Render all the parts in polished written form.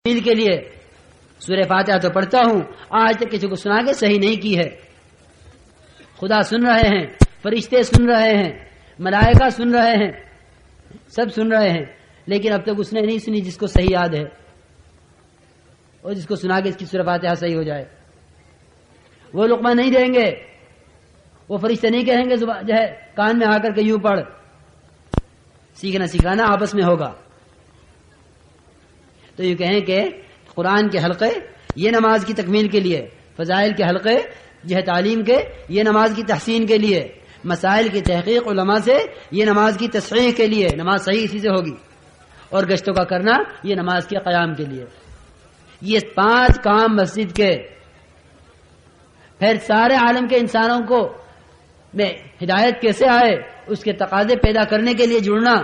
کے لیے سورہ فاتحہ تو پڑھتا ہوں، آج تک کسی کو سنا کے صحیح نہیں کی ہے۔ خدا سن رہے ہیں، فرشتے سن رہے ہیں، ملائکہ سن رہے ہیں، سب سن رہے ہیں، لیکن اب تک اس نے نہیں سنی جس کو صحیح یاد ہے اور جس کو سنا کے اس کی سورہ فاتحہ صحیح ہو جائے۔ وہ لقمہ نہیں دیں گے، وہ فرشتے نہیں کہیں گے جو ہے کان میں آ کر کے یوں پڑھ۔ سیکھنا سکھانا آپس میں ہوگا۔ تو یہ کہیں کہ قرآن کے حلقے یہ نماز کی تکمیل کے لیے، فضائل کے حلقے جو ہے تعلیم کے یہ نماز کی تحسین کے لیے، مسائل کی تحقیق علماء سے یہ نماز کی تصحیح کے لیے، نماز صحیح اسی سے ہوگی، اور گشتوں کا کرنا یہ نماز کے قیام کے لیے۔ یہ 5 کام مسجد کے، پھر سارے عالم کے انسانوں کو میں ہدایت کیسے آئے اس کے تقاضے پیدا کرنے کے لیے جڑنا،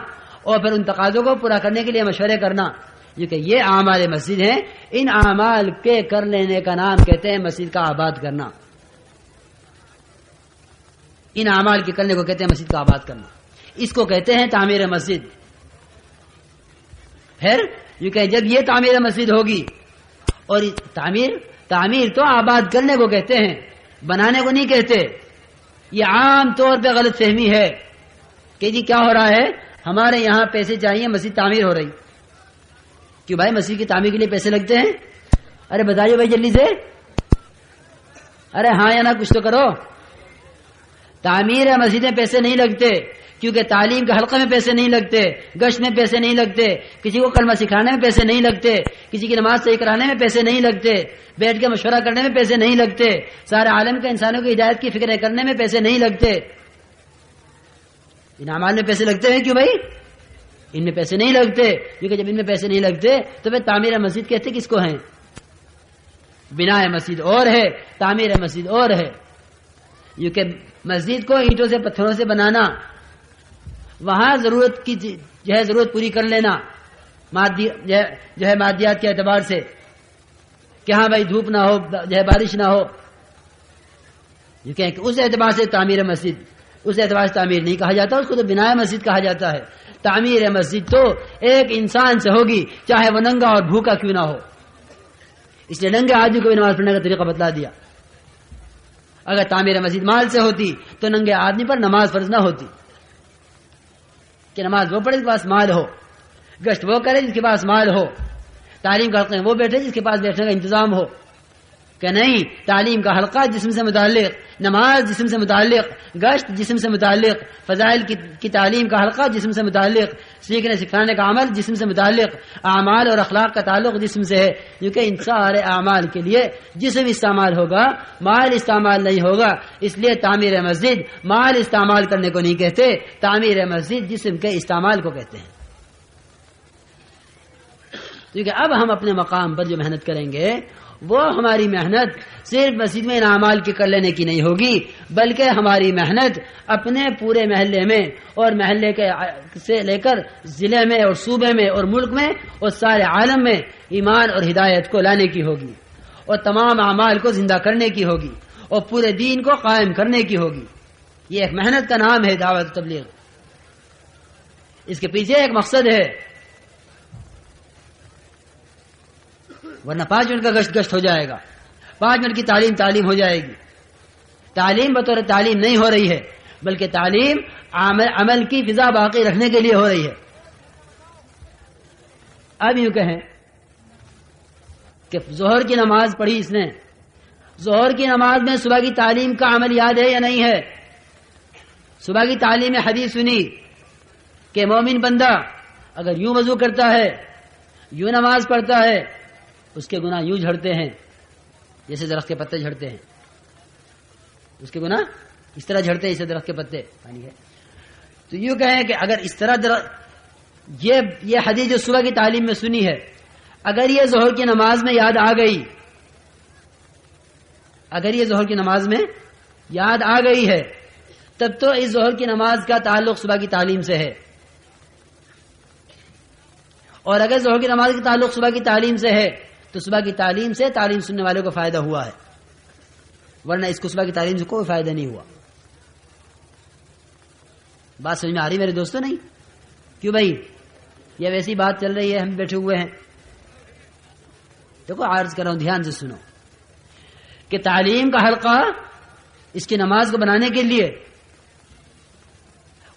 اور پھر ان تقاضوں کو پورا کرنے کے لیے مشورے کرنا، یہ اعمال مسجد ہیں۔ ان اعمال کے کر لینے کا نام کہتے ہیں مسجد کا آباد کرنا۔ ان اعمال کے کرنے کو کہتے ہیں مسجد کا آباد کرنا، اس کو کہتے ہیں تعمیر مسجد۔ پھر جب یہ تعمیر مسجد ہوگی، اور تعمیر تو آباد کرنے کو کہتے ہیں، بنانے کو نہیں کہتے۔ یہ عام طور پہ غلط فہمی ہے کہ جی کیا ہو رہا ہے، ہمارے یہاں پیسے چاہیے، مسجد تعمیر ہو رہی۔ کیوں بھائی مسجد کی تعمیر کے لیے پیسے لگتے ہیں؟ ارے بتائیے بھائی جلدی سے، ارے ہاں یا نہ کچھ تو کرو۔ تعمیر مسجد میں پیسے نہیں لگتے، کیونکہ تعلیم کے حلقے میں پیسے نہیں لگتے، گشت میں پیسے نہیں لگتے، کسی کو کلمہ سکھانے میں پیسے نہیں لگتے، کسی کی نماز صحیح کرانے میں پیسے نہیں لگتے، بیٹھ کے مشورہ کرنے میں پیسے نہیں لگتے، سارے عالم کے انسانوں کی ہدایت کی فکریں کرنے میں پیسے نہیں لگتے۔ ان اعمال میں پیسے لگتے ہیں کیوں بھائی؟ ان میں پیسے نہیں لگتے، کیونکہ جب ان میں پیسے نہیں لگتے تو پھر تعمیر مسجد کہتے کس کو ہیں؟ بنا مسجد اور ہے، تعمیر مسجد اور ہے۔ کیونکہ مسجد کو اینٹوں سے پتھروں سے بنانا، وہاں ضرورت کی جو ہے ضرورت پوری کر لینا، جو ہے مادیات کے اعتبار سے کہ ہاں بھائی دھوپ نہ ہو، جو ہے بارش نہ ہو، کہ اس اعتبار سے تعمیر مسجد، اس اعتبار سے تعمیر نہیں کہا جاتا، اس کو تو بنائے مسجد کہا جاتا ہے۔ تعمیر مسجد تو ایک انسان سے ہوگی، چاہے وہ ننگا اور بھوکا کیوں نہ ہو۔ اس لیے ننگے آدمی کو بھی نماز پڑھنے کا طریقہ بتلا دیا۔ اگر تعمیر مسجد مال سے ہوتی تو ننگے آدمی پر نماز فرض نہ ہوتی، کہ نماز وہ پڑھے جس کے پاس مال ہو، گشت وہ کرے جس کے پاس مال ہو، تعلیم کا حلقہ وہ بیٹھے جس کے پاس بیٹھنے کا انتظام ہو۔ کہ نہیں، تعلیم کا حلقہ جسم سے متعلق، نماز جسم سے متعلق، گشت جسم سے متعلق، فضائل کی تعلیم کا حلقہ جسم سے متعلق، سیکھنے سکھانے کا عمل جسم سے متعلق، اعمال اور اخلاق کا تعلق جسم سے ہے۔ کیونکہ ان سارے اعمال کے لیے جسم استعمال ہوگا، مال استعمال نہیں ہوگا۔ اس لیے تعمیر مسجد مال استعمال کرنے کو نہیں کہتے، تعمیر مسجد جسم کے استعمال کو کہتے ہیں۔ کیونکہ اب ہم اپنے مقام پر جو محنت کریں گے وہ ہماری محنت صرف مسجد میں ان اعمال کے کر لینے کی نہیں ہوگی، بلکہ ہماری محنت اپنے پورے محلے میں اور محلے کے سے لے کر ضلع میں اور صوبے میں اور ملک میں اور سارے عالم میں ایمان اور ہدایت کو لانے کی ہوگی، اور تمام اعمال کو زندہ کرنے کی ہوگی، اور پورے دین کو قائم کرنے کی ہوگی۔ یہ ایک محنت کا نام ہے دعوت و تبلیغ۔ اس کے پیچھے ایک مقصد ہے، ورنہ 5 منٹ کا گشت ہو جائے گا، 5 منٹ کی تعلیم ہو جائے گی۔ تعلیم بطور تعلیم نہیں ہو رہی ہے، بلکہ تعلیم عمل کی فضا باقی رکھنے کے لیے ہو رہی ہے۔ اب یوں کہیں کہ ظہر کی نماز پڑھی اس نے، ظہر کی نماز میں صبح کی تعلیم کا عمل یاد ہے یا نہیں ہے؟ صبح کی تعلیم میں حدیث سنی کہ مومن بندہ اگر یوں وضو کرتا ہے، یوں نماز پڑھتا ہے، اس کے گناہ یوں جھڑتے ہیں جیسے درخت کے پتے جھڑتے ہیں۔ اس کے گناہ اس طرح جھڑتے ہیں جیسے درخت کے پتے پانی ہے۔ تو یوں کہیں کہ اگر اس طرح یہ حدیث جو صبح کی تعلیم میں سنی ہے، اگر یہ ظہر کی نماز میں یاد آ گئی، اگر یہ ظہر کی نماز میں یاد آ گئی ہے، تب تو اس ظہر کی نماز کا تعلق صبح کی تعلیم سے ہے۔ اور اگر ظہر کی نماز کا تعلق صبح کی تعلیم سے ہے تو صبح کی تعلیم سے تعلیم سننے والوں کو فائدہ ہوا ہے، ورنہ اس کو صبح کی تعلیم سے کوئی فائدہ نہیں ہوا۔ بات سمجھ میں آ رہی میرے دوستوں؟ نہیں؟ کیوں بھائی؟ یہ ویسی بات چل رہی ہے، ہم بیٹھے ہوئے ہیں، دیکھو عرض کر رہا ہوں دھیان سے سنو کہ تعلیم کا حلقہ اس کی نماز کو بنانے کے لیے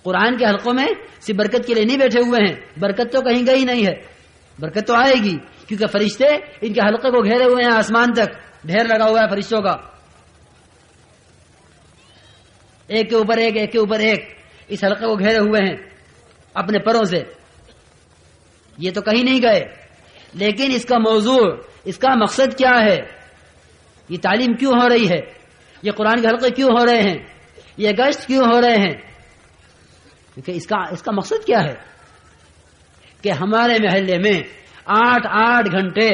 قرآن کے حلقوں میں صرف برکت کے لیے نہیں بیٹھے ہوئے ہیں، برکت تو کہیں گئی نہیں ہے، برکت تو آئے گی کیونکہ فرشتے ان کے حلقے کو گھیرے ہوئے ہیں، آسمان تک ڈھیر لگا ہوا ہے فرشتوں کا، ایک کے اوپر ایک، ایک کے اوپر ایک اس حلقے کو گھیرے ہوئے ہیں اپنے پروں سے، یہ تو کہیں نہیں گئے۔ لیکن اس کا موضوع، اس کا مقصد کیا ہے؟ یہ تعلیم کیوں ہو رہی ہے؟ یہ قرآن کے حلقے کیوں ہو رہے ہیں؟ یہ گشت کیوں ہو رہے ہیں؟ کیونکہ اس کا مقصد کیا ہے کہ ہمارے محلے میں 8 گھنٹے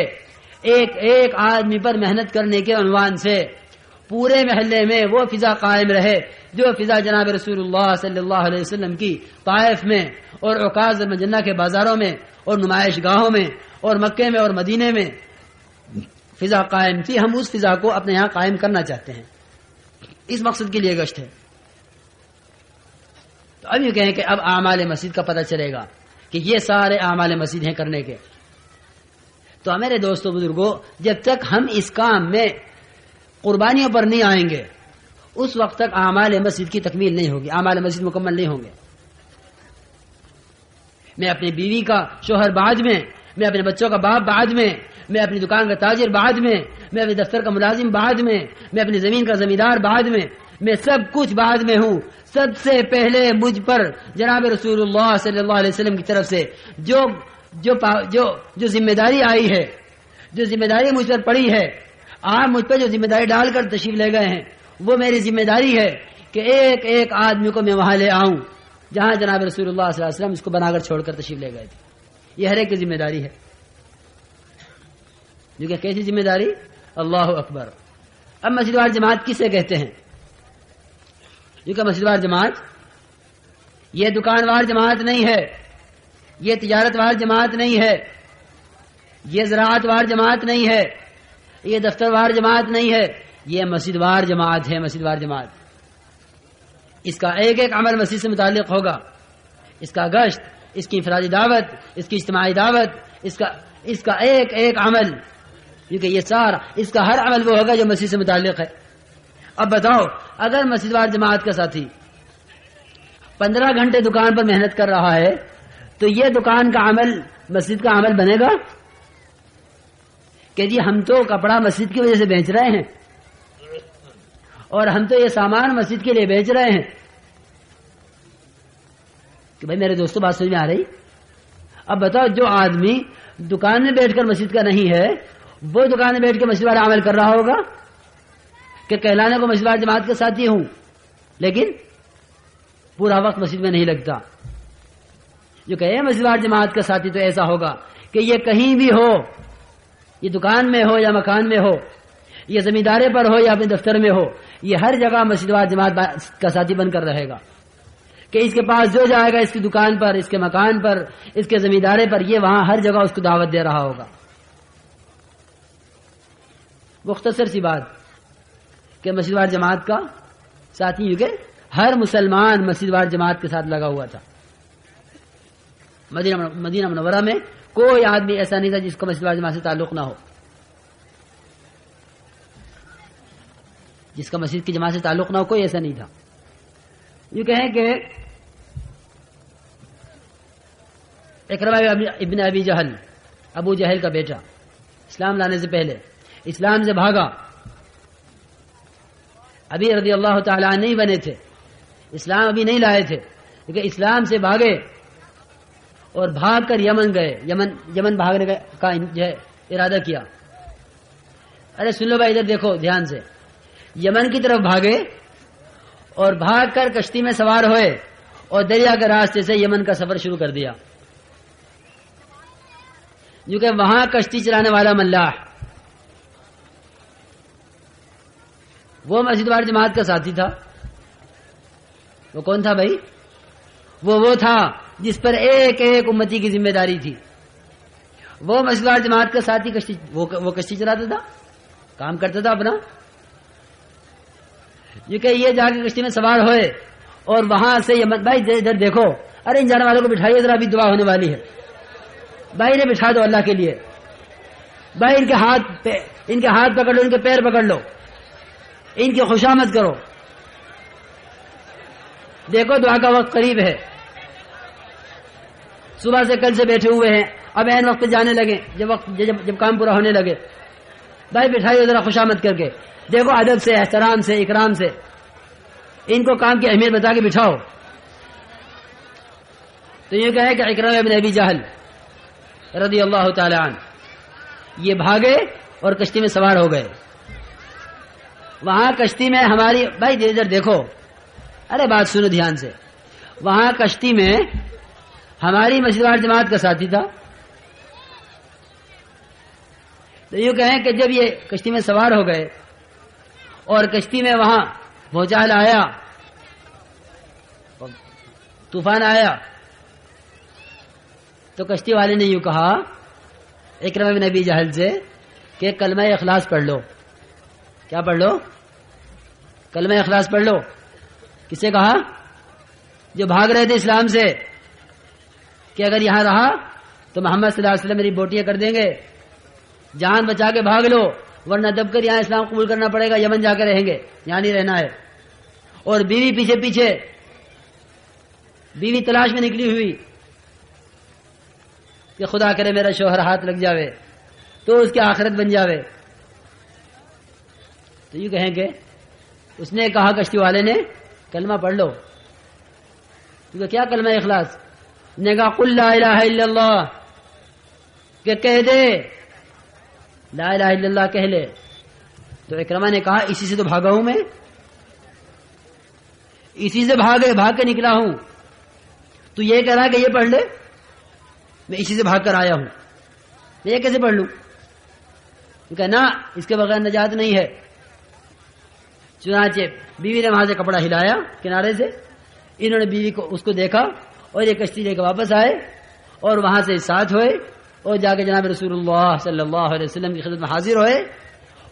ایک ایک آدمی پر محنت کرنے کے عنوان سے پورے محلے میں وہ فضا قائم رہے جو فضا جناب رسول اللہ صلی اللہ علیہ وسلم کی طائف میں اور عکاظ المجنہ کے بازاروں میں اور نمائش گاہوں میں اور مکے میں اور مدینے میں فضا قائم تھی، ہم اس فضا کو اپنے یہاں قائم کرنا چاہتے ہیں، اس مقصد کے لیے گشت ہے۔ تو اب یہ کہیں کہ اب اعمال مسجد کا پتہ چلے گا کہ یہ سارے اعمال مسجد ہیں کرنے کے، تو میرے دوستوں بزرگوں جب تک ہم اس کام میں قربانیوں پر نہیں آئیں گے اس وقت تک اعمال مسجد کی تکمیل نہیں ہوگی، اعمال مسجد مکمل نہیں ہوں گے۔ میں اپنی بیوی کا شوہر بعد میں اپنے بچوں کا باپ بعد میں اپنی دکان کا تاجر بعد میں اپنے دفتر کا ملازم بعد میں اپنی زمین کا زمیندار بعد میں سب کچھ بعد میں ہوں۔ سب سے پہلے مجھ پر جناب رسول اللہ صلی اللہ علیہ وسلم کی طرف سے جو ذمہ داری آئی ہے، جو ذمہ داری مجھ پر پڑی ہے، آپ مجھ پر جو ذمہ داری ڈال کر تشریف لے گئے ہیں، وہ میری ذمہ داری ہے کہ ایک ایک آدمی کو میں وہاں لے آؤں جہاں جناب رسول اللہ صلی اللہ علیہ وسلم اس کو بنا کر چھوڑ کر تشریف لے گئے تھے۔ یہ ہر ایک کی ذمہ داری ہے، جو کہ کیسی ذمہ داری؟ اللہ اکبر۔ اب مسجد وار جماعت کسے کہتے ہیں؟ جو کہ مسجد وار جماعت یہ دکان وار جماعت نہیں ہے، یہ تجارت وار جماعت نہیں ہے، یہ زراعت وار جماعت نہیں ہے، یہ دفتر وار جماعت نہیں ہے، یہ مسجد وار جماعت ہے۔ مسجد وار جماعت اس کا ایک ایک عمل مسجد سے متعلق ہوگا، اس کا گشت، اس کی انفرادی دعوت، اس کی اجتماعی دعوت، اس کا ایک ایک عمل، کیونکہ یہ سارا اس کا ہر عمل وہ ہوگا جو مسجد سے متعلق ہے۔ اب بتاؤ اگر مسجد وار جماعت کا ساتھی 15 گھنٹے دکان پر محنت کر رہا ہے تو یہ دکان کا عمل مسجد کا عمل بنے گا کہ جی ہم تو کپڑا مسجد کی وجہ سے بیچ رہے ہیں اور ہم تو یہ سامان مسجد کے لیے بیچ رہے ہیں؟ کہ بھائی میرے دوستوں بات سمجھ میں آ رہی؟ اب بتاؤ جو آدمی دکان میں بیٹھ کر مسجد کا نہیں ہے وہ دکان میں بیٹھ کے مسجد والا عمل کر رہا ہوگا کہ کہلانے کو مسجد وار جماعت کے ساتھی ہوں لیکن پورا وقت مسجد میں نہیں لگتا۔ جو کہے مسجد وار جماعت کا ساتھی تو ایسا ہوگا کہ یہ کہیں بھی ہو، یہ دکان میں ہو یا مکان میں ہو، یہ زمیندارے پر ہو یا اپنے دفتر میں ہو، یہ ہر جگہ مسجد وار جماعت کا ساتھی بن کر رہے گا کہ اس کے پاس جو جائے گا اس کی دکان پر، اس کے مکان پر، اس کے زمیندارے پر، یہ وہاں ہر جگہ اس کو دعوت دے رہا ہوگا۔ مختصر سی بات کہ مسجد وار جماعت کا ساتھی کیونکہ ہر مسلمان مسجد وار جماعت کے ساتھ لگا ہوا تھا۔ مدینہ منورہ میں کوئی آدمی ایسا نہیں تھا جس کو مسجد وار جماعت سے تعلق نہ ہو، جس کا مسجد کی جماعت سے تعلق نہ ہو، کوئی ایسا نہیں تھا۔ یہ کہیں کہ اکرمہ ابن ابی جہل، ابو جہل کا بیٹا، اسلام لانے سے پہلے اسلام سے بھاگا، ابھی رضی اللہ تعالی عنہ نہیں بنے تھے، اسلام ابھی نہیں لائے تھے، لیکن اسلام سے بھاگے اور بھاگ کر یمن گئے، یمن بھاگنے کا جو ہے ارادہ کیا۔ ارے سن لو بھائی ادھر دیکھو دھیان سے، یمن کی طرف بھاگے اور بھاگ کر کشتی میں سوار ہوئے اور دریا کے راستے سے یمن کا سفر شروع کر دیا، کیونکہ وہاں کشتی چلانے والا ملاح وہ مسجد وار جماعت کا ساتھی تھا۔ وہ کون تھا بھائی؟ وہ تھا جس پر ایک ایک امتی کی ذمہ داری تھی۔ وہ مسجد وار جماعت کا ساتھی کشتی وہ کشتی چلاتا تھا، کام کرتا تھا اپنا، یہ جا کے کشتی میں سوار ہوئے اور وہاں سے یمن، بھائی ادھر دیکھو، ارے ان جانے والوں کو بٹھائیے ذرا، ابھی دعا ہونے والی ہے، بھائی نے بٹھا دو اللہ کے لیے، بھائی ان کے ہاتھ پکڑ لو، ان کے پیر پکڑ لو، ان کی خوشامد کرو. دیکھو دعا کا وقت قریب ہے، صبح سے کل سے بیٹھے ہوئے ہیں، اب عین وقت پہ جانے لگے، جب کام پورا ہونے لگے، بھائی بٹھائیے ذرا خوشامد کر کے. دیکھو ادب سے، احترام سے، اکرام سے ان کو کام کی اہمیت بتا کے بٹھاؤ. تو یہ کہے کہ اکرمہ بن ابی جہل رضی اللہ تعالی عنہ یہ بھاگے اور کشتی میں سوار ہو گئے. وہاں کشتی میں ہماری، بھائی ادھر دیکھو، ارے بات سنو دھیان سے، وہاں کشتی میں ہماری مسجد وال جماعت کا ساتھی تھا. تو یوں کہیں کہ جب یہ کشتی میں سوار ہو گئے اور کشتی میں وہاں بھونچال آیا، طوفان آیا، تو کشتی والے نے یوں کہا اکرمہ بن ابی جہل سے کہ کلمہ اخلاص پڑھ لو. کیا پڑھ لو؟ کلمہ اخلاص پڑھ لو. کسے کہا؟ جو بھاگ رہے تھے اسلام سے، کہ اگر یہاں رہا تو محمد صلی اللہ علیہ وسلم میری بوٹیاں کر دیں گے، جان بچا کے بھاگ لو ورنہ دب کر یہاں اسلام قبول کرنا پڑے گا، یمن جا کے رہیں گے، یہاں نہیں رہنا ہے. اور بیوی پیچھے پیچھے، بیوی تلاش میں نکلی ہوئی کہ خدا کرے میرا شوہر ہاتھ لگ جاوے تو اس کی آخرت بن جاوے. تو یہ کہیں کہ اس نے کہا کشتی والے نے کلمہ پڑھ لو. کیونکہ کیا کلمہ اخلاص؟ نے کہا قل لا الہ الا اللہ، کہ کہہ دے لا الہ الا اللہ کہہ لے. تو اکرمہ نے کہا اسی سے تو بھاگا ہوں میں، اسی سے بھاگ کے نکلا ہوں. تو یہ کہہ رہا کہ یہ پڑھ لے، میں اسی سے بھاگ کر آیا ہوں، میں یہ کیسے پڑھ لوں؟ کہ نا اس کے بغیر نجات نہیں ہے. چنانچہ بیوی نے وہاں سے کپڑا ہلایا کنارے سے، انہوں نے بیوی کو اس کو دیکھا اور یہ کشتی لے کے واپس آئے اور وہاں سے ساتھ ہوئے اور جا کے جناب رسول اللہ صلی اللہ علیہ وسلم کی خدمت میں حاضر ہوئے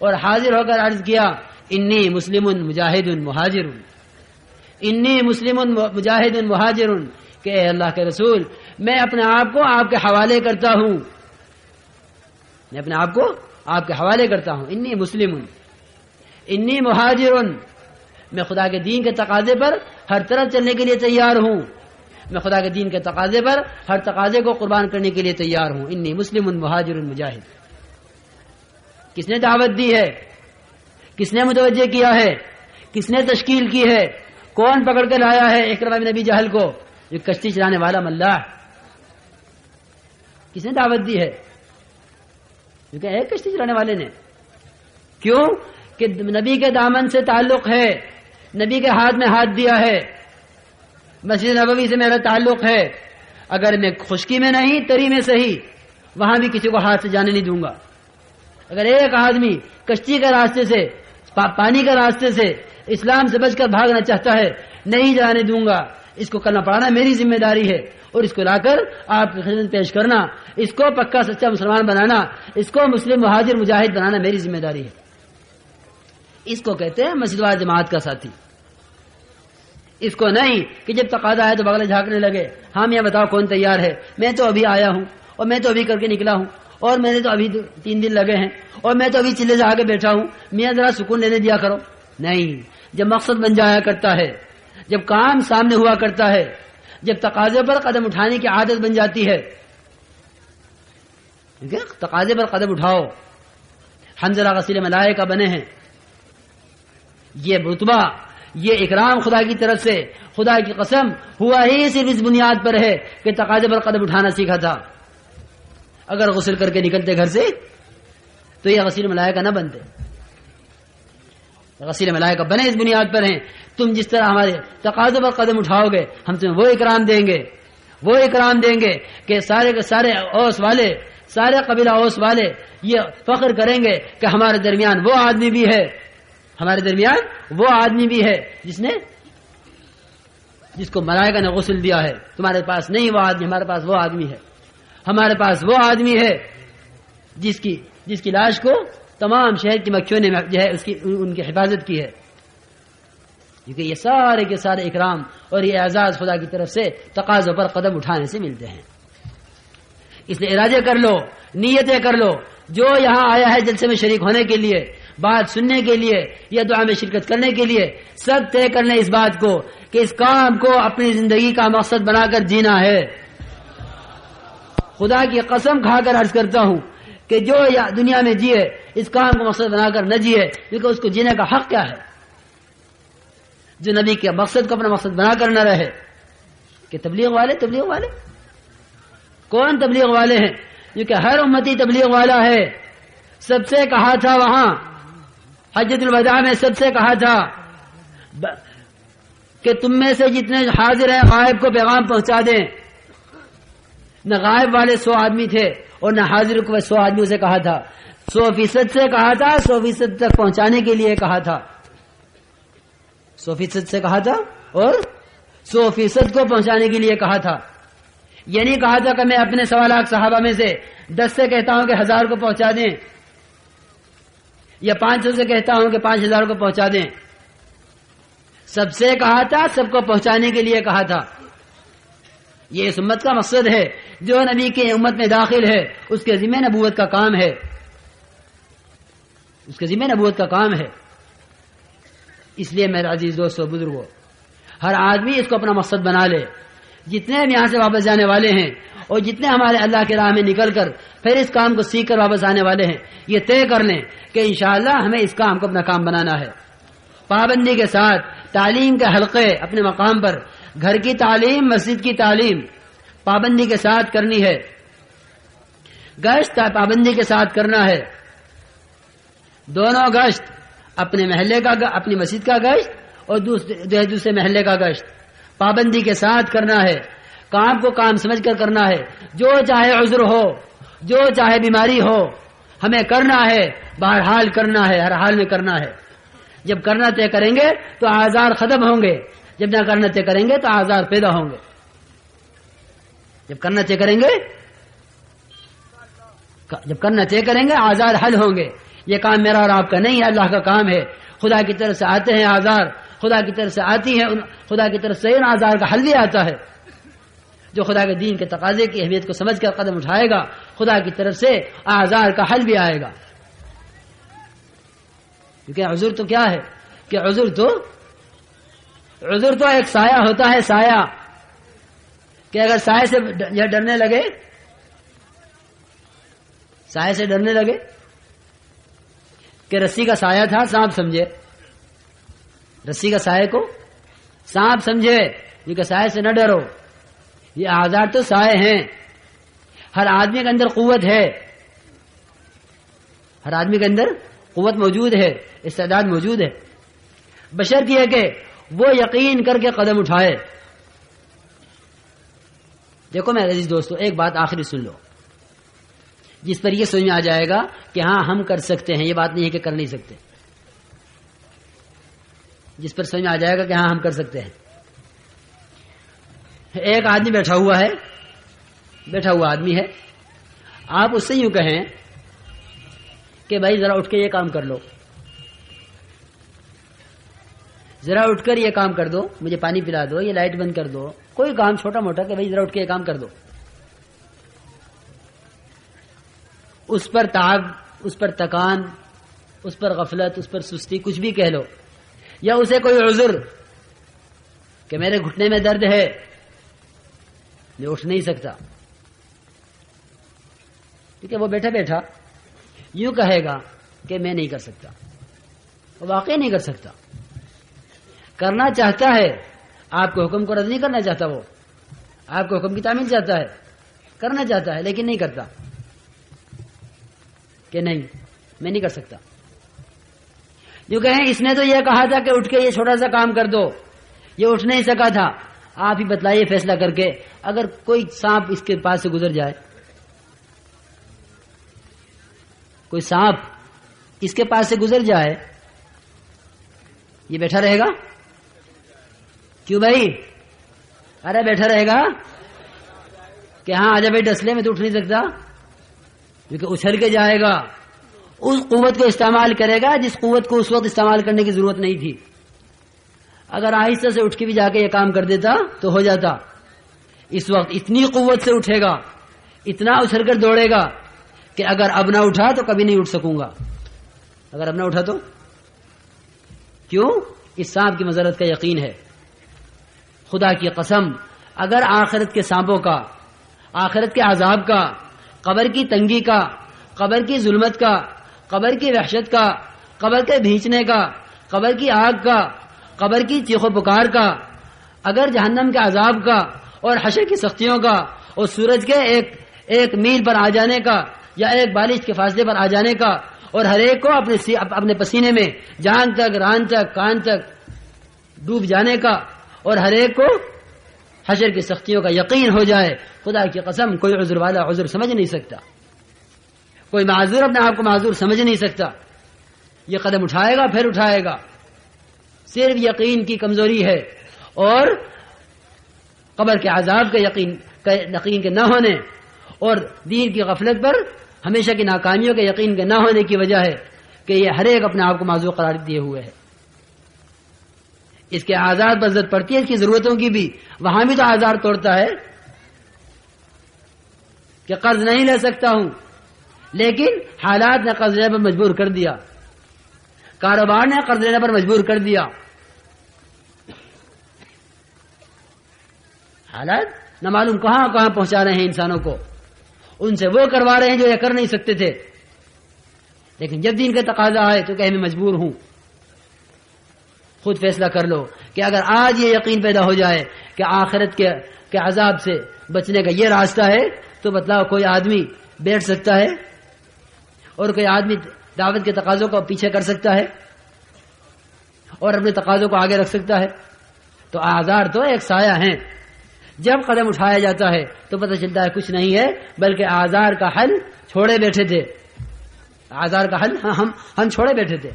اور حاضر ہو کر عرض کیا انی مسلم مجاہد مہاجر، انی مسلم مجاہد مہاجر، کہ اے اللہ کے رسول میں اپنے آپ کو آپ کے حوالے کرتا ہوں، میں اپنے آپ کو آپ کے حوالے کرتا ہوں. انی مسلم انی مہاجر، میں خدا کے دین کے تقاضے پر ہر طرف چلنے کے لیے تیار ہوں، میں خدا کے دین کے تقاضے پر ہر تقاضے کو قربان کرنے کے لیے تیار ہوں. انی مسلم مہاجر مجاہد. کس نے دعوت دی ہے؟ کس نے متوجہ کیا ہے؟ کس نے تشکیل کی ہے؟ کون پکڑ کے لایا ہے اکرمہ بن ابی جہل کو؟ یہ کشتی چلانے والا ملاح. کس نے دعوت دی ہے؟ کیونکہ ایک کشتی چلانے والے نے. کیوں؟ کہ نبی کے دامن سے تعلق ہے، نبی کے ہاتھ میں ہاتھ دیا ہے، مسجد نبوی سے میرا تعلق ہے. اگر میں خشکی میں نہیں تری میں صحیح وہاں بھی کسی کو ہاتھ سے جانے نہیں دوں گا. اگر ایک آدمی کشتی کے راستے سے، پانی کے راستے سے اسلام سے بچ کر بھاگنا چاہتا ہے نہیں جانے دوں گا. اس کو کلمہ پڑھانا میری ذمہ داری ہے اور اس کو لا کر آپ کی خدمت پیش کرنا، اس کو پکا سچا مسلمان بنانا، اس کو مسلم مہاجر مجاہد بنانا میری ذمہ داری ہے. اس کو کہتے ہیں مسجد وال جماعت کا ساتھی. اس کو نہیں کہ جب تقاضا ہے تو بغل جھانکنے لگے، ہاں میاں بتاؤ کون تیار ہے، میں تو ابھی آیا ہوں اور میں تو ابھی کر کے نکلا ہوں اور میں نے تو ابھی 3 دن لگے ہیں اور میں تو ابھی چلے سے آگے بیٹھا ہوں، میاں ذرا سکون لینے دیا کرو. نہیں، جب مقصد بن جایا کرتا ہے، جب کام سامنے ہوا کرتا ہے، جب تقاضے پر قدم اٹھانے کی عادت بن جاتی ہے، تقاضے پر قدم اٹھاؤ. حنظلہ غسیل ملائکہ بنے ہیں. یہ رتبہ، یہ اکرام خدا کی طرف سے، خدا کی قسم ہوا ہی صرف اس بنیاد پر ہے کہ تقاضے پر قدم اٹھانا سیکھا تھا. اگر غسل کر کے نکلتے گھر سے تو یہ غسیل ملائکہ نہ بنتے. غسیل ملائکہ بنے اس بنیاد پر ہیں. تم جس طرح ہمارے تقاضے پر قدم اٹھاؤ گے ہم تمہیں وہ اکرام دیں گے، وہ اکرام دیں گے کہ سارے کے سارے اوس والے، سارے قبیلہ اوس والے یہ فخر کریں گے کہ ہمارے درمیان وہ آدمی بھی ہے، ہمارے درمیان وہ آدمی بھی ہے جس کو ملائکہ نے غسل دیا ہے. تمہارے پاس نہیں وہ آدمی، ہمارے پاس وہ آدمی ہے. ہمارے پاس وہ آدمی ہے جس کی لاش کو تمام شہر کی مکھیوں نے جو ہے ان کی حفاظت کی ہے. کیونکہ یہ سارے کے سارے اکرام اور یہ اعزاز خدا کی طرف سے تقاضوں پر قدم اٹھانے سے ملتے ہیں. اس لیے ارادے کر لو، نیتیں کر لو. جو یہاں آیا ہے جلسے میں شریک ہونے کے لیے، بات سننے کے لیے یا دعا میں شرکت کرنے کے لیے، سب طے کر لیں اس بات کو کہ اس کام کو اپنی زندگی کا مقصد بنا کر جینا ہے. خدا کی قسم کھا کر عرض کرتا ہوں کہ جو دنیا میں جیے اس کام کو مقصد بنا کر نہ جیے، کیونکہ اس کو جینے کا حق کیا ہے؟ جو نبی کے مقصد کو اپنا مقصد بنا کر نہ رہے. کہ تبلیغ والے کون تبلیغ والے ہیں؟ کیونکہ ہر امتی تبلیغ والا ہے. سب سے کہا تھا وہاں حجۃ الوداع میں، سب سے کہا تھا کہ تم میں سے جتنے حاضر ہیں غائب کو پیغام پہنچا دیں. نہ غائب والے 100 آدمی تھے اور نہ حاضر کو 100 آدمیوں سے کہا تھا. 100% سے کہا تھا، 100% تک پہنچانے کے لیے کہا تھا. 100% سے کہا تھا اور 100% کو پہنچانے کے لیے کہا تھا. یہ نہیں کہا تھا کہ میں اپنے 1.25 لاکھ صحابہ میں سے 10 سے کہتا ہوں کہ 1000 کو پہنچا دیں، یا 500 سے کہتا ہوں کہ 5000 کو پہنچا دیں. سب سے کہا تھا، سب کو پہنچانے کے لیے کہا تھا. یہ اس امت کا مقصد ہے. جو نبی کے امت میں داخل ہے اس کے ذمہ نبوت کا کام ہے، اس کے ذمہ نبوت کا کام ہے. اس لیے میرے عزیز دوستو بزرگوں، ہر آدمی اس کو اپنا مقصد بنا لے. جتنے ہم یہاں سے واپس جانے والے ہیں اور جتنے ہمارے اللہ کے راہ میں نکل کر پھر اس کام کو سیکھ کر واپس آنے والے ہیں، یہ طے کر لیں کہ انشاءاللہ ہمیں اس کام کو اپنا کام بنانا ہے. پابندی کے ساتھ تعلیم کے حلقے اپنے مقام پر، گھر کی تعلیم، مسجد کی تعلیم پابندی کے ساتھ کرنی ہے. گشت پابندی کے ساتھ کرنا ہے. دونوں گشت، اپنے محلے کا، اپنی مسجد کا گشت اور دوسرے محلے کا گشت پابندی کے ساتھ کرنا ہے. کام کو کام سمجھ کر کرنا ہے. جو چاہے عذر ہو، جو چاہے بیماری ہو، ہمیں کرنا ہے. بہرحال کرنا ہے، ہر حال میں کرنا ہے. جب کرنا طے کریں گے تو آزار ختم ہوں گے، جب نہ کرنا طے کریں گے تو آزار پیدا ہوں گے. جب کرنا طے کریں گے آزار حل ہوں گے. یہ کام میرا اور آپ کا نہیں ہے، اللہ کا کام ہے. خدا کی طرف سے آتے ہیں آزار، خدا کی طرف سے آتی ہے، خدا کی طرف سے ان آزار کا حل بھی آتا ہے. جو خدا کے دین کے تقاضے کی اہمیت کو سمجھ کر قدم اٹھائے گا، خدا کی طرف سے آزار کا حل بھی آئے گا. کیونکہ عذر تو کیا ہے کہ عذر تو ایک سایہ ہوتا ہے. سایہ کہ اگر سائے سے ڈرنے لگے کہ رسی کا سایہ تھا، سانپ سمجھے، رسی کا سایہ کو سانپ سمجھے، کیونکہ سایہ سے نہ ڈرو. یہ آزار تو سائے ہیں. ہر آدمی کے اندر قوت ہے، ہر آدمی کے اندر قوت موجود ہے، استعداد موجود ہے. بشرط یہ کہ وہ یقین کر کے قدم اٹھائے. دیکھو میرے عزیز دوستو، ایک بات آخری سن لو جس پر یہ سمجھ میں آ جائے گا کہ ہاں ہم کر سکتے ہیں. یہ بات نہیں ہے کہ کر نہیں سکتے، جس پر سمجھ میں آ جائے گا کہ ہاں ہم کر سکتے ہیں. ایک آدمی بیٹھا ہوا آدمی ہے. آپ اس سے یوں کہیں کہ بھائی ذرا اٹھ کے یہ کام کر لو، ذرا اٹھ کر یہ کام کر دو، مجھے پانی پلا دو، یہ لائٹ بند کر دو، کوئی کام چھوٹا موٹا کہ بھائی ذرا اٹھ کے یہ کام کر دو. اس پر تعب، اس پر تکان، اس پر غفلت، اس پر سستی، کچھ بھی کہہ لو، یا اسے کوئی عذر کہ میرے گھٹنے میں درد ہے، میں اٹھ نہیں سکتا. ٹھیک ہے، وہ بیٹھا یوں کہے گا کہ میں نہیں کر سکتا. وہ واقعی نہیں کر سکتا. کرنا چاہتا ہے، آپ کے حکم کو رد نہیں کرنا چاہتا. وہ آپ کے حکم کی تعمیل چاہتا ہے، کرنا چاہتا ہے لیکن نہیں کرتا کہ نہیں میں نہیں کر سکتا. جو کہیں اس نے تو یہ کہا تھا کہ اٹھ کے یہ چھوٹا سا کام کر دو، یہ اٹھ نہیں سکا تھا. آپ ہی بتلائیے فیصلہ کر کے، اگر کوئی سانپ اس کے پاس سے گزر جائے، کوئی سانپ اس کے پاس سے گزر جائے، یہ بیٹھا رہے گا؟ کیوں بھائی؟ ارے بیٹھا رہے گا کہ ہاں آجا بھائی ڈسلے میں تو اٹھ نہیں سکتا، کیونکہ اچھل کے جائے گا. اس قوت کو استعمال کرے گا جس قوت کو اس وقت استعمال کرنے کی ضرورت نہیں تھی. اگر آہستہ سے اٹھ کے بھی جا کے یہ کام کر دیتا تو ہو جاتا. اس وقت اتنی قوت سے اٹھے گا، اتنا اچھل کر دوڑے گا کہ اگر اب نہ اٹھا تو کبھی نہیں اٹھ سکوں گا. اگر اب نہ اٹھا تو کیوں؟ اس سانپ کی مضرت کا یقین ہے. خدا کی قسم اگر آخرت کے سانپوں کا، آخرت کے عذاب کا، قبر کی تنگی کا، قبر کی ظلمت کا، قبر کی وحشت کا، قبر کے بھینچنے کا، قبر کی آگ کا، قبر کی چیخ و پکار کا، اگر جہنم کے عذاب کا اور حشر کی سختیوں کا اور سورج کے ایک میل پر آ جانے کا یا ایک بالش کے فاصلے پر آ جانے کا اور ہر ایک کو اپنے پسینے میں جان تک، ران تک، کان تک ڈوب جانے کا اور ہر ایک کو حشر کی سختیوں کا یقین ہو جائے، خدا کی قسم کوئی عذر والا عذر سمجھ نہیں سکتا، کوئی معذور اپنے آپ کو معذور سمجھ نہیں سکتا. یہ قدم اٹھائے گا پھر اٹھائے گا. صرف یقین کی کمزوری ہے اور قبر کے عذاب کے یقین کے نہ ہونے اور دین کی غفلت پر ہمیشہ کی ناکامیوں کے یقین کے نہ ہونے کی وجہ ہے کہ یہ ہر ایک اپنے آپ کو معذور قرار دیے ہوئے ہے. اس کے آزار پر ضرورت پڑتی ہے، اس کی ضرورتوں کی بھی. وہاں بھی تو آزار توڑتا ہے کہ قرض نہیں لے سکتا ہوں، لیکن حالات نے قرض لینے پر مجبور کر دیا، کاروبار نے قرض لینے پر مجبور کر دیا. حالات نہ معلوم کہاں کہاں پہنچا رہے ہیں انسانوں کو، ان سے وہ کروا رہے ہیں جو یہ کر نہیں سکتے تھے. لیکن جب دین کا تقاضا آئے تو کہ میں مجبور ہوں. خود فیصلہ کر لو کہ اگر آج یہ یقین پیدا ہو جائے کہ آخرت کے عذاب سے بچنے کا یہ راستہ ہے تو بتلاؤ کوئی آدمی بیٹھ سکتا ہے اور کوئی آدمی دعوت کے تقاضوں کو پیچھے کر سکتا ہے اور اپنے تقاضوں کو آگے رکھ سکتا ہے؟ تو آزار تو ایک سایہ ہیں. جب قدم اٹھایا جاتا ہے تو پتہ چلتا ہے کچھ نہیں ہے بلکہ آزار کا حل چھوڑے بیٹھے تھے. آزار کا حل ہم چھوڑے بیٹھے تھے.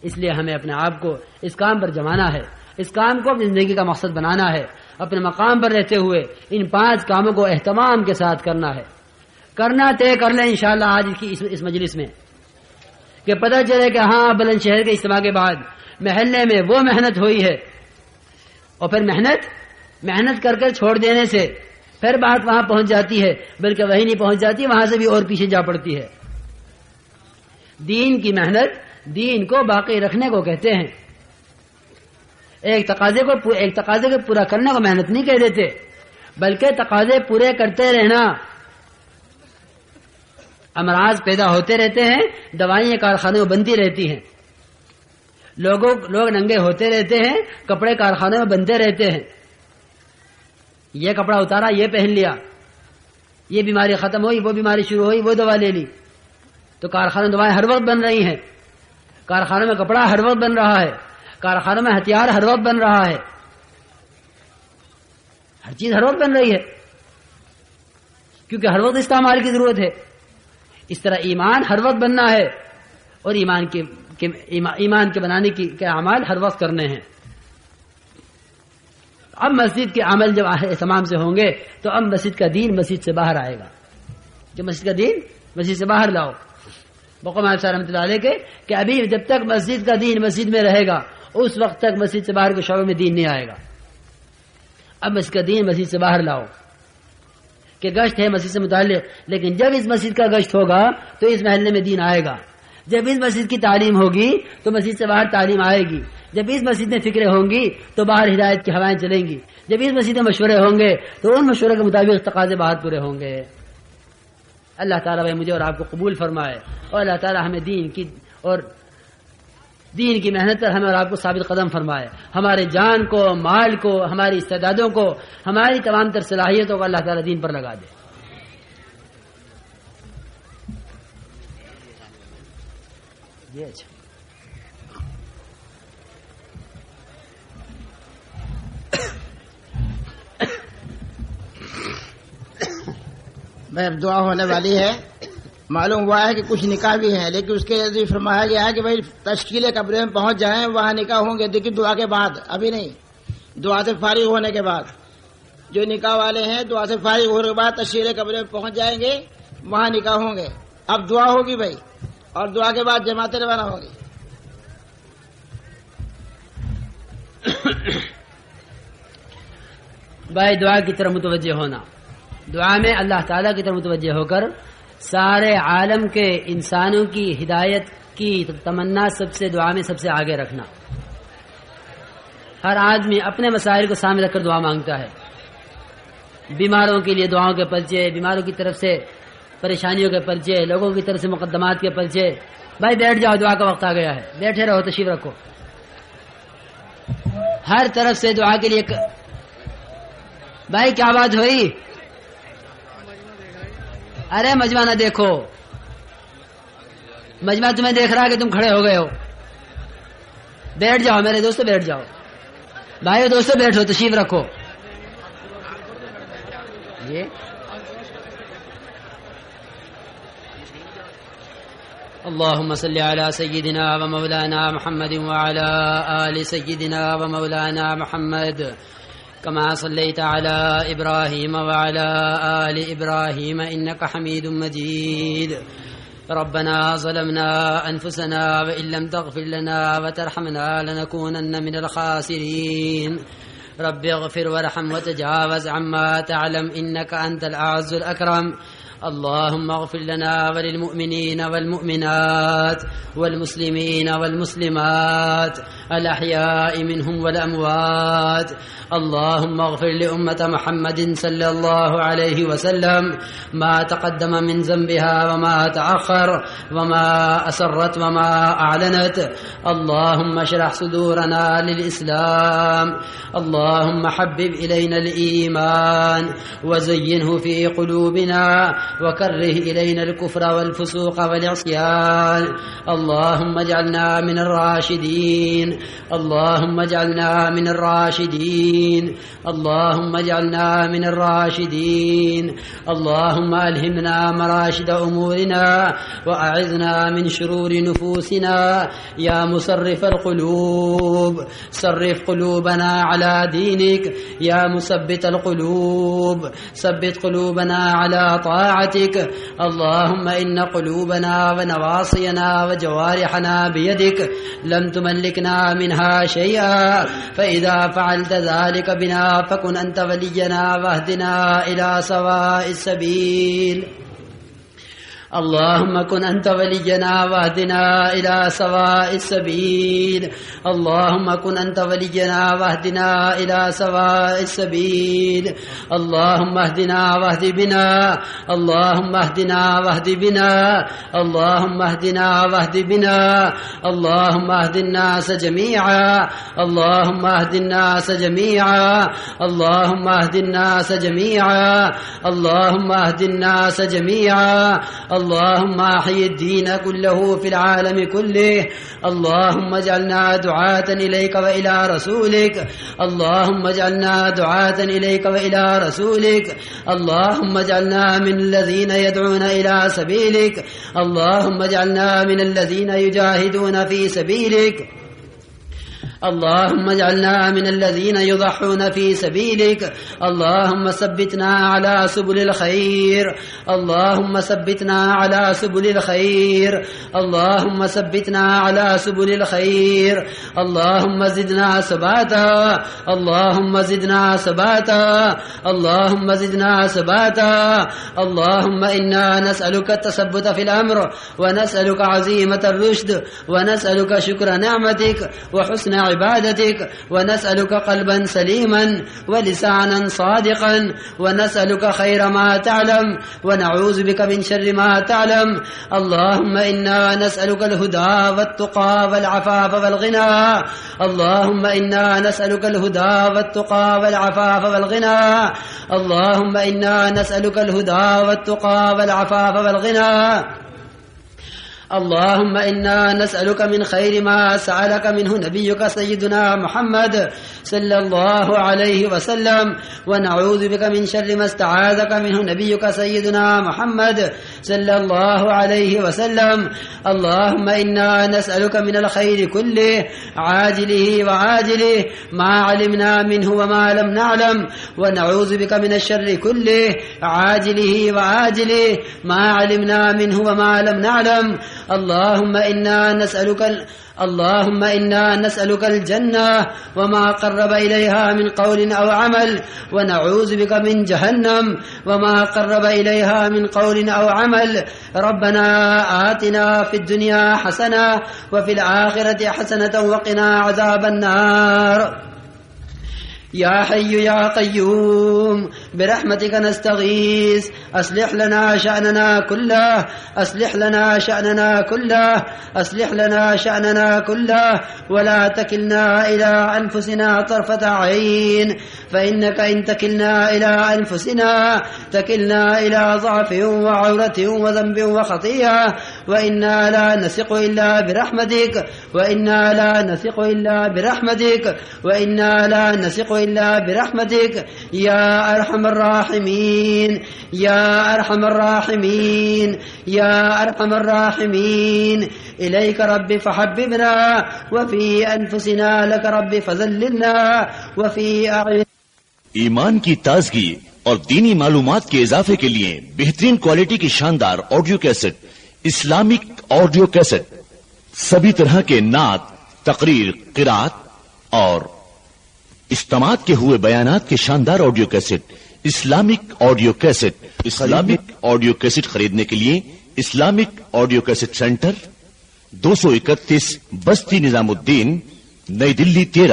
اس لیے ہمیں اپنے آپ کو اس کام پر جمانا ہے، اس کام کو اپنی زندگی کا مقصد بنانا ہے. اپنے مقام پر رہتے ہوئے ان 5 کاموں کو اہتمام کے ساتھ کرنا ہے. کرنا طے کر لیں انشاءاللہ آج کی اس مجلس میں کہ پتہ چلے کہ ہاں بلند شہر کے اجتماع کے بعد محلے میں وہ محنت ہوئی ہے اور پھر محنت کر کر چھوڑ دینے سے پھر بات وہاں پہنچ جاتی ہے، بلکہ وہی نہیں پہنچ جاتی، وہاں سے بھی اور پیچھے جا پڑتی ہے. دین کی محنت دین کو باقی رکھنے کو کہتے ہیں. ایک تقاضے کو پورا کرنے کو محنت نہیں کہہ دیتے، بلکہ تقاضے پورے کرتے رہنا. امراض پیدا ہوتے رہتے ہیں، دوائیں کارخانے میں بنتی رہتی ہیں، لوگ ننگے ہوتے رہتے ہیں، کپڑے کارخانے میں بنتے رہتے ہیں. یہ کپڑا اتارا، یہ پہن لیا، یہ بیماری ختم ہوئی، وہ بیماری شروع ہوئی، وہ دوا لے لی. تو کارخانے میں دوائیں ہر وقت بن رہی ہیں، کارخانوں میں کپڑا ہر وقت بن رہا ہے، کارخانوں میں ہتھیار ہر وقت بن رہا ہے، ہر چیز ہر وقت بن رہی ہے کیونکہ ہر وقت استعمال کی ضرورت ہے. اس طرح ایمان ہر وقت بننا ہے اور ایمان کے بنانے کے اعمال ہر وقت کرنے ہیں. اب مسجد کے عمل جب اہتمام سے ہوں گے تو اب مسجد کا دین مسجد سے باہر آئے گا. جو مسجد کا دین مسجد سے باہر لاؤ. مقام صاحب رحمۃ اللہ علیہ کہ ابھی جب تک مسجد کا دین مسجد میں رہے گا اس وقت تک مسجد سے باہر کے شعبے میں دین نہیں آئے گا. اب مسجد کا دین مسجد سے باہر لاؤ کہ گشت ہے مسجد سے متعلق، لیکن جب اس مسجد کا گشت ہوگا تو اس محلے میں دین آئے گا. جب اس مسجد کی تعلیم ہوگی تو مسجد سے باہر تعلیم آئے گی. جب اس مسجد میں فکریں ہوں گی تو باہر ہدایت کی ہوائیں چلیں گی. جب اس مسجد میں مشورے ہوں گے تو ان مشورے کے مطابق تقاضے باہر پورے ہوں گے. اللہ تعالیٰ بھائی مجھے اور آپ کو قبول فرمائے اور اللہ تعالیٰ ہمیں دین کی محنت پر ہمیں اور آپ کو ثابت قدم فرمائے. ہمارے جان کو، مال کو، ہماری استعدادوں کو، ہماری تمام تر صلاحیتوں کو اللہ تعالیٰ دین پر لگا دے. یہ اچھا میں اب دعا ہونے والی ہے. معلوم ہوا ہے کہ کچھ نکاح بھی ہیں، لیکن اس کے لیے فرمایا گیا ہے کہ بھائی تشکیل قبرے میں پہنچ جائیں، وہاں نکاح ہوں گے، لیکن دعا کے بعد، ابھی نہیں. دعا سے فارغ ہونے کے بعد جو نکاح والے ہیں دعا سے فارغ ہونے کے بعد تشکیل قبرے میں پہنچ جائیں گے، وہاں نکاح ہوں گے. اب دعا ہوگی بھائی، اور دعا کے بعد جماعتیں روانہ ہوگی. بھائی دعا کی طرف متوجہ ہونا. دعا میں اللہ تعالیٰ کی طرف متوجہ ہو کر سارے عالم کے انسانوں کی ہدایت کی تمنا سب سے دعا میں سب سے آگے رکھنا. ہر آدمی اپنے مسائل کو سامنے رکھ کر دعا مانگتا ہے. بیماروں کے لیے دعاؤں کے پرچے، بیماروں کی طرف سے پریشانیوں کے پرچے، لوگوں کی طرف سے مقدمات کے پرچے. بھائی بیٹھ جاؤ، دعا کا وقت آ گیا ہے، بیٹھے رہو، تشریف رکھو. ہر طرف سے دعا کے لیے. بھائی کیا بات ہوئی؟ ارے مجمع نہ دیکھو، مجمع تمہیں دیکھ رہا ہے کہ تم کھڑے ہو گئے ہو. بیٹھ جاؤ میرے دوستو، بیٹھ جاؤ. بھائی دوستو بیٹھو، تشریف رکھو. یہ اللهم صل على سيدنا ومولانا محمد وعلى آل سيدنا ومولانا محمد كما صليت على إبراهيم وعلى آل إبراهيم إنك حميد مجيد. ربنا ظلمنا أنفسنا وإن لم تغفر لنا وترحمنا لنكونن من الخاسرين. رب اغفر وارحم وتجاوز عما تعلم إنك أنت الأعز الأكرم. اللهم اغفر لنا وللمؤمنين والمؤمنات والمسلمين والمسلمات الأحياء منهم والأموات. اللهم اغفر لأمة محمد صلى الله عليه وسلم ما تقدم من ذنبها وما تأخر وما أسرت وما أعلنت. اللهم اشرح صدورنا للإسلام. اللهم حبب إلينا الإيمان وزينه في قلوبنا وكره إلينا الكفر والفسوق والعصيان. اللهم اجعلنا من الراشدين. اللهم اجعلنا من الراشدين. اللهم اجعلنا من الراشدين. اللهم ألهمنا مراشد أمورنا وأعذنا من شرور نفوسنا. يا مصرف القلوب صرف قلوبنا على دينك. يا مثبت القلوب ثبت قلوبنا على طاعتك. اللهم إن قلوبنا ونواصينا وجوارحنا بيدك لم تملكنا منها شيئا. فإذا فعلت ذلك بنا فكن أنت ولينا واهدنا إلى سواء السبيل. اللهم كن أنت ولينا واهدنا إلى سواء السبيل. اللهم كن أنت ولينا واهدنا إلى سواء السبيل. اللهم اهدنا واهد بنا. اللهم اهدنا واهد بنا. اللهم اهدنا واهد بنا. اللهم اهد الناس جميعا. اللهم اهد الناس جميعا. اللهم اهد الناس جميعا. اللهم اهد الناس جميعا. اللهم احي الدين كله في العالم كله. اللهم اجعلنا دعاة إليك وإلى رسولك. اللهم اجعلنا دعاة إليك وإلى رسولك. اللهم اجعلنا من الذين يدعون إلى سبيلك. اللهم اجعلنا من الذين يجاهدون في سبيلك. اللهم اجعلنا من الذين يضحون في سبيلك. اللهم ثبتنا على سبل الخير. اللهم ثبتنا على سبل الخير. اللهم ثبتنا على سبل الخير. اللهم زدنا ثباتا. اللهم زدنا ثباتا. اللهم زدنا ثباتا. اللهم إنا نسألك التثبت في الأمر ونسألك عزيمة الرشد ونسألك شكر نعمتك وحسن عبادتك ونسألك قلبا سليما ولسانا صادقا ونسألك خير ما تعلم ونعوذ بك من شر ما تعلم. اللهم إنا نسألك الهدى والتقى والعفاف والغنى. اللهم إنا نسألك الهدى والتقى والعفاف والغنى. اللهم إنا نسألك الهدى والتقى والعفاف والغنى. اللهم إنا نسألك من خير ما سألك منه نبيك سيدنا محمد صلى الله عليه وسلم ونعوذ بك من شر ما استعاذك منه نبيك سيدنا محمد صلى الله عليه وسلم. اللهم إنا نسألك من الخير كله عاجله وعاجله ما علمنا منه وما لم نعلم، ونعوذ بك من الشر كله عاجله وعاجله ما علمنا منه وما لم نعلم. اللهم إنا نسألك الجنة وما قرب إليها من قول أو عمل، ونعوذ بك من جهنم وما قرب إليها من قول أو عمل. ربنا آتنا في الدنيا حسنة وفي الآخرة حسنة وقنا عذاب النار. يا حي يا قيوم برحمتك نستغيث، أصلح لنا شأننا كله، أصلح لنا شأننا كله، أصلح لنا شأننا كله، ولا تكلنا إلى أنفسنا طرفة عين، فإنك إن تكلنا إلى أنفسنا تكلنا إلى ضعف وعورة وذنب وخطيئة، وإنا لا نثق إلا برحمتك، وإنا لا نثق إلا برحمتك، وإنا لا نثق إلا برحمتك يا أرحم الراحمين، يا أرحم الراحمين، يا أرحم الراحمين. إليك رب فحببنا، وفي أنفسنا لك رب فذللنا، وفي أعين. ایمان کی تازگی اور دینی معلومات کے اضافے کے لیے بہترین کوالٹی کی شاندار audio cassette, Islamic audio cassette, سبھی طرح کے نعت، تقریر، قرات اور اجتماعات کے ہوئے بیانات کے شاندار audio cassette, Islamic audio cassette. Islamic audio cassette خریدنے کے لیے اسلامک آڈیو کیسٹ سینٹر 231 بستی نظام الدین، نئی دلی 13